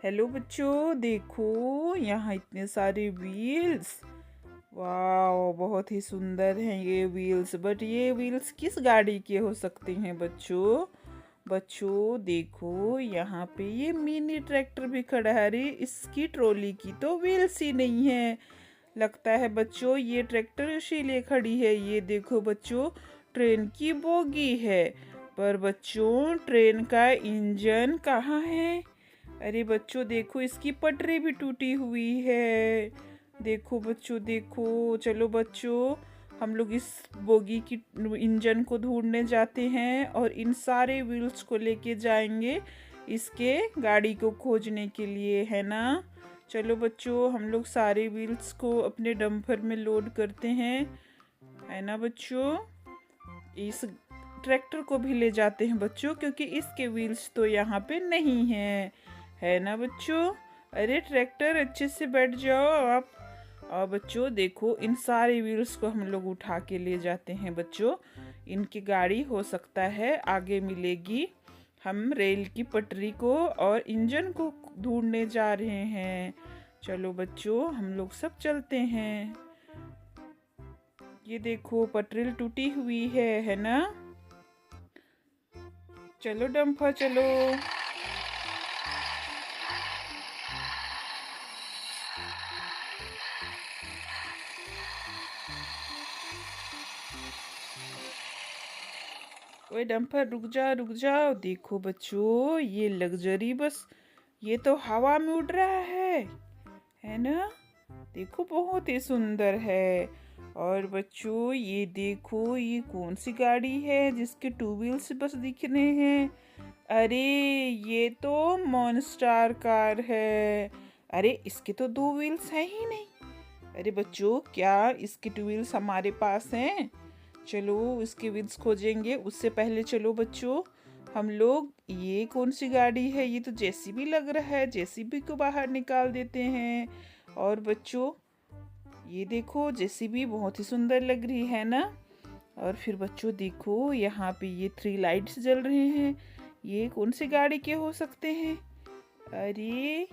Hello बच्चों, देखो यहाँ इतने सारे व्हील्स। वाह, बहुत ही सुंदर हैं ये व्हील्स। बट ये व्हील्स किस गाड़ी के हो सकते हैं बच्चों? बच्चों देखो, यहाँ पे ये मिनी ट्रैक्टर भी खड़ा है। अरे इसकी ट्रॉली की तो व्हील्स ही नहीं है। लगता है बच्चों ये ट्रैक्टर इसीलिए खड़ी है। ये देखो बच्चों, ट्रेन की बोगी है। पर बच्चों ट्रेन का इंजन कहाँ है? अरे बच्चों देखो, इसकी पटरी भी टूटी हुई है। देखो बच्चों, देखो। चलो बच्चों, हम लोग इस बोगी की इंजन को ढूंढने जाते हैं और इन सारे व्हील्स को लेके जाएंगे इसके गाड़ी को खोजने के लिए, है ना? चलो बच्चों, हम लोग सारे व्हील्स को अपने डंपर में लोड करते हैं, है ना बच्चों? इस ट्रैक्टर को भी ले जाते हैं बच्चों, क्योंकि इसके व्हील्स तो यहाँ पे नहीं है ना बच्चों? अरे ट्रैक्टर, अच्छे से बैठ जाओ आप। और बच्चों देखो, इन सारे व्हील्स को हम लोग उठा के ले जाते हैं बच्चों। इनकी गाड़ी हो सकता है आगे मिलेगी। हम रेल की पटरी को और इंजन को ढूंढने जा रहे हैं। चलो बच्चों, हम लोग सब चलते हैं। ये देखो, पटरी टूटी हुई है ना? चलो डम्पर, चलो। ओए डम्पर, रुक जा रुक जाओ। देखो बच्चों, ये लग्जरी बस, ये तो हवा में उड़ रहा है ना? देखो बहुत ही सुंदर है। और बच्चों ये देखो, ये कौन सी गाड़ी है जिसके टू व्हील्स बस दिख रहे हैं? अरे ये तो मॉन्स्टार कार है। अरे इसके तो दो व्हील्स हैं ही नहीं। अरे बच्चों, क्या इसके टू व्हील्स हमारे पास हैं? चलो इसके व्हील्स खोजेंगे। उससे पहले चलो बच्चों, हम लोग, ये कौन सी गाड़ी है? ये तो जेसीबी लग रहा है। जेसीबी को बाहर निकाल देते हैं। और बच्चों ये देखो, जेसीबी बहुत ही सुंदर लग रही है ना? और फिर बच्चों देखो, यहाँ पे ये 3 लाइट्स जल रहे हैं। ये कौन सी गाड़ी के हो सकते हैं? अरे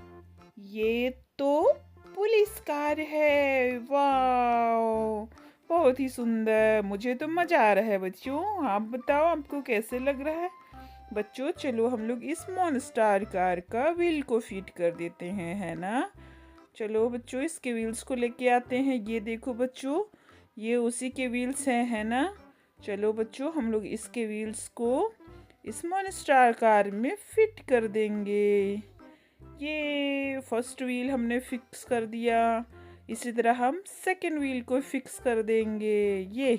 ये तो पुलिस कार है। वाह, बहुत ही सुंदर। मुझे तो मजा आ रहा है बच्चों। आप बताओ, आपको कैसे लग रहा है? बच्चों चलो, हम लोग इस मॉन्स्टार कार का व्हील को फिट कर देते हैं, है ना? चलो बच्चों, इसके व्हील्स को लेके आते हैं। ये देखो बच्चों, ये उसी के व्हील्स हैं, है ना? चलो बच्चों, हम लोग इसके व्हील्स को इस मॉन्स्टार कार में फिट कर देंगे। ये फर्स्ट व्हील हमने फिक्स कर दिया। इसी तरह हम सेकंड व्हील को फिक्स कर देंगे। ये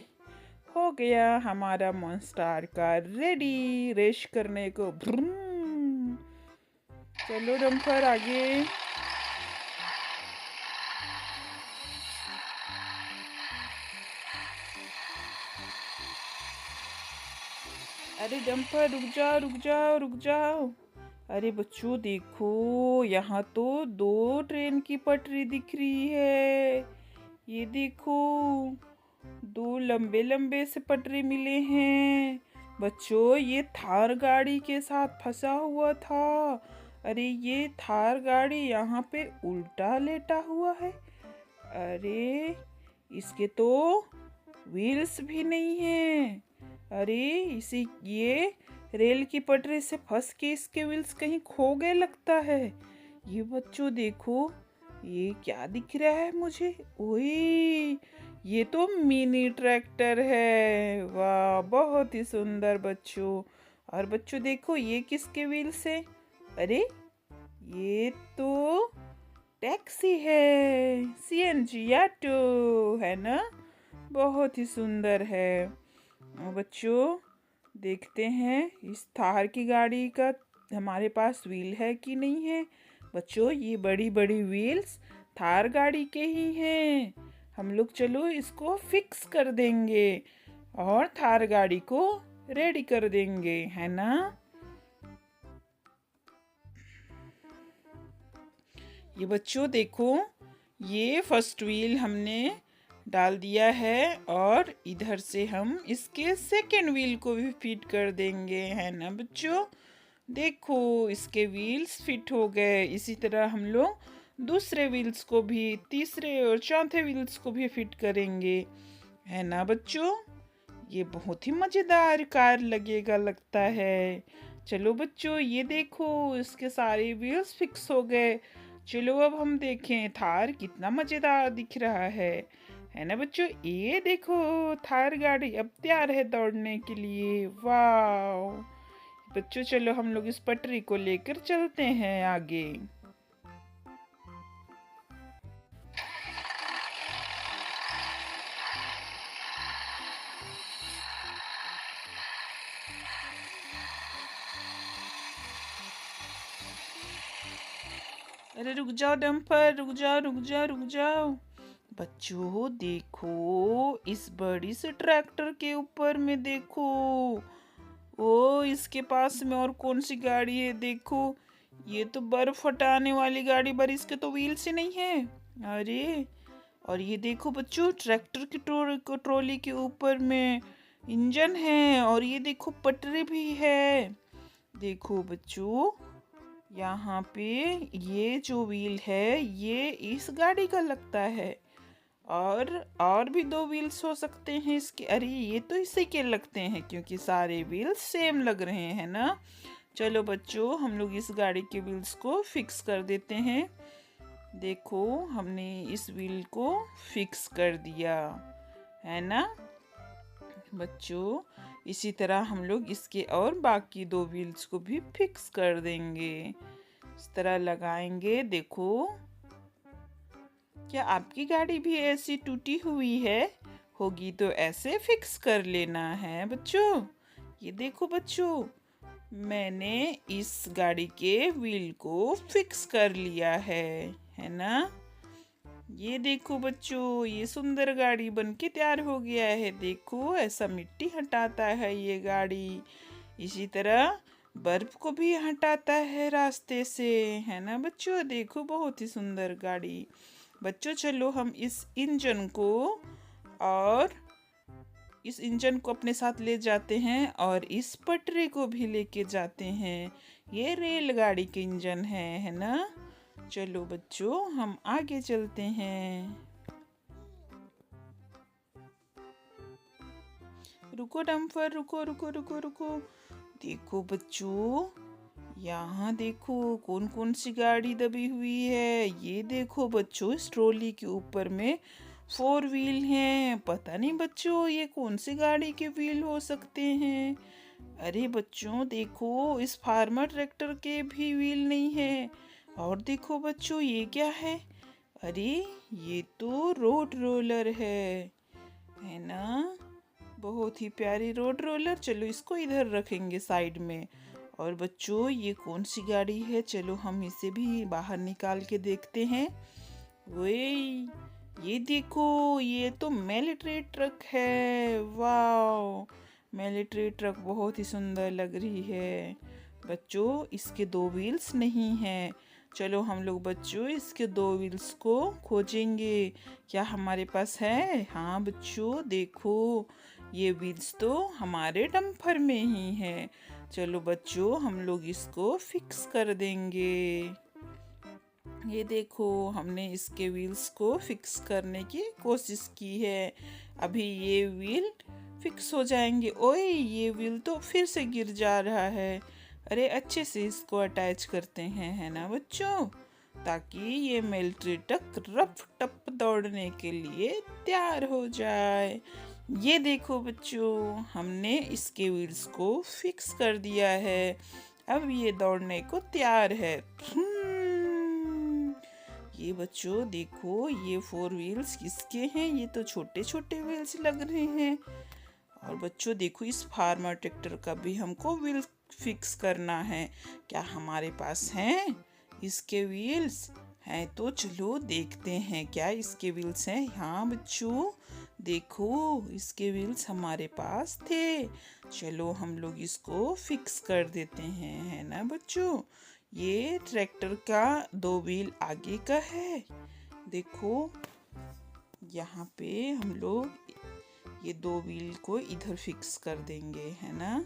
हो गया हमारा मॉन्स्टार कार रेडी रेस करने को। भ्रूम। चलो डम्पर, आगे। अरे डम्पर, रुक जाओ रुक जाओ रुक जाओ। अरे बच्चों देखो, यहाँ तो 2 ट्रेन की पटरी दिख रही है। ये देखो, 2 लंबे लंबे से पटरी मिले हैं। बच्चों ये थार गाड़ी के साथ फंसा हुआ था। अरे ये थार गाड़ी यहाँ पे उल्टा लेटा हुआ है। अरे इसके तो व्हील्स भी नहीं है। अरे इसी ये रेल की पटरी से फंस के इसके व्हील्स कहीं खो गए लगता है। ये बच्चों देखो, ये क्या दिख रहा है मुझे? ओए, ये तो मिनी ट्रैक्टर है। वाह, बहुत ही सुंदर बच्चों। और बच्चों देखो, ये किसके व्हील्स है? अरे ये तो टैक्सी है, सीएनजी ऑटो, है ना? बहुत ही सुंदर है। बच्चों देखते हैं इस थार की गाड़ी का हमारे पास व्हील है कि नहीं है। बच्चों ये बड़ी बड़ी व्हील्स थार गाड़ी के ही हैं। हम लोग चलो इसको फिक्स कर देंगे और थार गाड़ी को रेडी कर देंगे, है ना? ये बच्चों देखो, ये फर्स्ट व्हील हमने डाल दिया है और इधर से हम इसके सेकेंड व्हील को भी फिट कर देंगे, है ना बच्चों? देखो इसके व्हील्स फिट हो गए। इसी तरह हम लोग दूसरे व्हील्स को भी, तीसरे और चौथे व्हील्स को भी फिट करेंगे, है ना बच्चों? ये बहुत ही मजेदार कार लगेगा लगता है। चलो बच्चों, ये देखो इसके सारे व्हील्स फिक्स हो गए। चलो अब हम देखें थार कितना मजेदार दिख रहा है ना बच्चों? ये देखो थार गाड़ी अब तैयार है दौड़ने के लिए। वाह बच्चों, चलो हम लोग इस पटरी को लेकर चलते हैं आगे। अरे रुक जाओ डंपर, रुक जाओ रुक जाओ रुक जाओ। बच्चों देखो इस बड़ी से ट्रैक्टर के ऊपर में देखो। ओ इसके पास में और कौन सी गाड़ी है देखो। ये तो बर्फ हटाने वाली गाड़ी, पर इसके तो व्हील्स ही नहीं है। अरे और ये देखो बच्चों ट्रैक्टर की ट्रॉली के ऊपर में इंजन है, और ये देखो पटरी भी है। देखो बच्चों यहाँ पे ये जो व्हील है ये इस गाड़ी का लगता है, और भी दो व्हील्स हो सकते हैं इसके। अरे ये तो इसी के लगते हैं क्योंकि सारे व्हील्स सेम लग रहे हैं ना। चलो बच्चों हम लोग इस गाड़ी के व्हील्स को फिक्स कर देते हैं। देखो हमने इस व्हील को फिक्स कर दिया, है ना बच्चों? इसी तरह हम लोग इसके और बाकी दो व्हील्स को भी फिक्स कर देंगे। इस तरह लगाएंगे। देखो क्या आपकी गाड़ी भी ऐसी टूटी हुई है? होगी तो ऐसे फिक्स कर लेना है बच्चों। ये देखो बच्चों मैंने इस गाड़ी के व्हील को फिक्स कर लिया है ना? ये देखो बच्चों ये सुंदर गाड़ी बनके तैयार हो गया है। देखो ऐसा मिट्टी हटाता है ये गाड़ी, इसी तरह बर्फ को भी हटाता है रास्ते से, है ना बच्चों? देखो बहुत ही सुंदर गाड़ी। बच्चों चलो हम इस इंजन को अपने साथ ले जाते हैं और इस पटरी को भी लेके जाते हैं। ये रेलगाड़ी के इंजन है ना? चलो बच्चों हम आगे चलते हैं। रुको डम्पर, रुको रुको रुको रुको। देखो बच्चों यहाँ देखो कौन कौन सी गाड़ी दबी हुई है। ये देखो बच्चों इस ट्रॉली के ऊपर में 4 व्हील हैं। पता नहीं बच्चों ये कौन सी गाड़ी के व्हील हो सकते हैं। अरे बच्चों देखो इस फार्मर ट्रैक्टर के भी व्हील नहीं है। और देखो बच्चों ये क्या है? अरे ये तो रोड रोलर है ना? बहुत ही प्यारी रोड रोलर। चलो इसको इधर रखेंगे साइड में। और बच्चों ये कौन सी गाड़ी है? चलो हम इसे भी बाहर निकाल के देखते हैं। वही ये देखो ये तो मिलिट्री ट्रक है। वाह मिलिट्री ट्रक बहुत ही सुंदर लग रही है। बच्चों इसके 2 व्हील्स नहीं हैं। चलो हम लोग बच्चों इसके 2 व्हील्स को खोजेंगे। क्या हमारे पास है? हाँ बच्चों देखो ये व्हील्स तो हमारे डंपर में ही है। चलो बच्चों हम लोग इसको फिक्स कर देंगे। ये देखो हमने इसके व्हील्स को फिक्स करने की कोशिश की है। अभी ये व्हील फिक्स हो जाएंगे। ओए ये व्हील तो फिर से गिर जा रहा है। अरे अच्छे से इसको अटैच करते हैं, है ना बच्चों? ताकि ये मिलिट्री ट्रक रफ टप दौड़ने के लिए तैयार हो जाए। ये देखो बच्चों हमने इसके व्हील्स को फिक्स कर दिया है। अब ये दौड़ने को तैयार है। ये बच्चों देखो ये 4 व्हील्स किसके हैं? ये तो छोटे छोटे व्हील्स लग रहे हैं। और बच्चों देखो इस फार्मर ट्रैक्टर का भी हमको व्हील फिक्स करना है। क्या हमारे पास हैं इसके व्हील्स? हैं तो चलो देखते हैं क्या इसके व्हील्स हैं। हाँ बच्चों देखो इसके व्हील्स हमारे पास थे। चलो हम लोग इसको फिक्स कर देते हैं, है ना बच्चों? ये ट्रैक्टर का 2 व्हील आगे का है। देखो यहाँ पे हम लोग ये 2 व्हील को इधर फिक्स कर देंगे, है ना?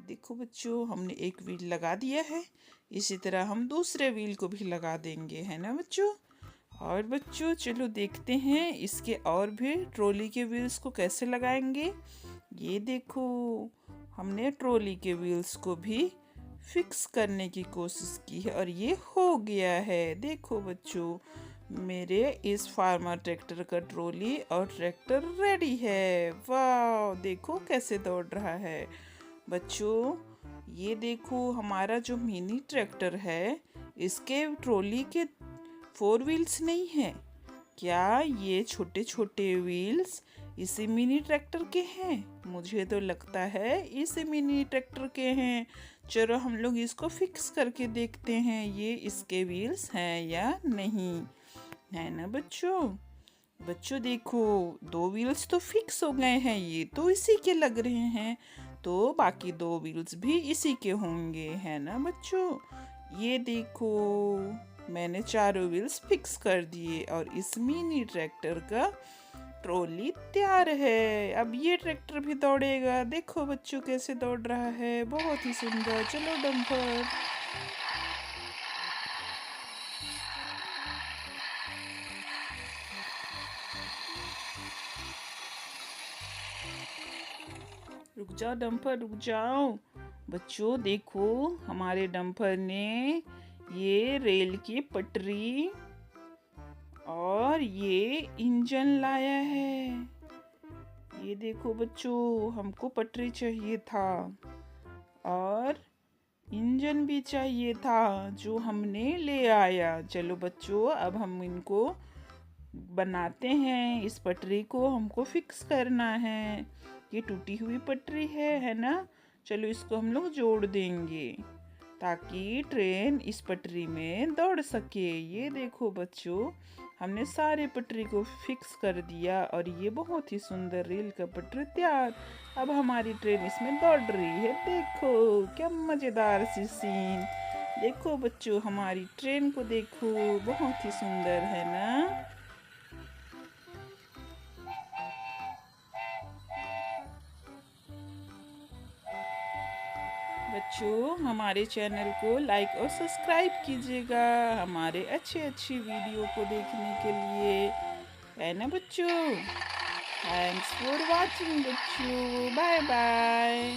देखो बच्चों, हमने एक व्हील लगा दिया है। इसी तरह हम दूसरे व्हील को भी लगा देंगे, है ना बच्चों। और बच्चों चलो देखते हैं इसके और भी ट्रॉली के व्हील्स को कैसे लगाएंगे। ये देखो, हमने ट्रॉली के व्हील्स को भी फिक्स करने की कोशिश की है और ये हो गया है। देखो बच्चों, मेरे इस फार्मर ट्रैक्टर का ट्रॉली और ट्रैक्टर रेडी है। वाह, देखो कैसे दौड़ रहा है। बच्चों ये देखो, हमारा जो मिनी ट्रैक्टर है इसके ट्रॉली के फोर व्हील्स नहीं है क्या? ये छोटे छोटे व्हील्स इसी मिनी ट्रैक्टर के हैं। मुझे तो लगता है इसी मिनी ट्रैक्टर के हैं। चलो हम लोग इसको फिक्स करके देखते हैं ये इसके व्हील्स हैं या नहीं, है ना बच्चों। बच्चों देखो, दो व्हील्स तो फिक्स हो गए हैं, ये तो इसी के लग रहे हैं, तो बाकी दो व्हील्स भी इसी के होंगे, है ना बच्चों। ये देखो, मैंने चारों व्हील्स फिक्स कर दिए और इस मिनी ट्रैक्टर का ट्रॉली तैयार है। अब ये ट्रैक्टर भी दौड़ेगा। देखो बच्चों कैसे दौड़ रहा है, बहुत ही सुंदर। चलो डंपर। रुक जाओ डंपर, रुक जाओ। बच्चों देखो, हमारे डंपर ने ये रेल की पटरी और ये इंजन लाया है। ये देखो बच्चों, हमको पटरी चाहिए था और इंजन भी चाहिए था जो हमने ले आया। चलो बच्चों, अब हम इनको बनाते हैं। इस पटरी को हमको फिक्स करना है। ये टूटी हुई पटरी है ना। चलो इसको हम लोग जोड़ देंगे ताकि ट्रेन इस पटरी में दौड़ सके। ये देखो बच्चों, हमने सारे पटरी को फिक्स कर दिया और ये बहुत ही सुंदर रेल का पटरी तैयार। अब हमारी ट्रेन इसमें दौड़ रही है। देखो क्या मज़ेदार सी सीन। देखो बच्चों, हमारी ट्रेन को देखो, बहुत ही सुंदर है ना। बच्चों हमारे चैनल को लाइक और सब्सक्राइब कीजिएगा हमारे अच्छी वीडियो को देखने के लिए, है ना बच्चों। थैंक्स फॉर वॉचिंग बच्चों, बाय बाय।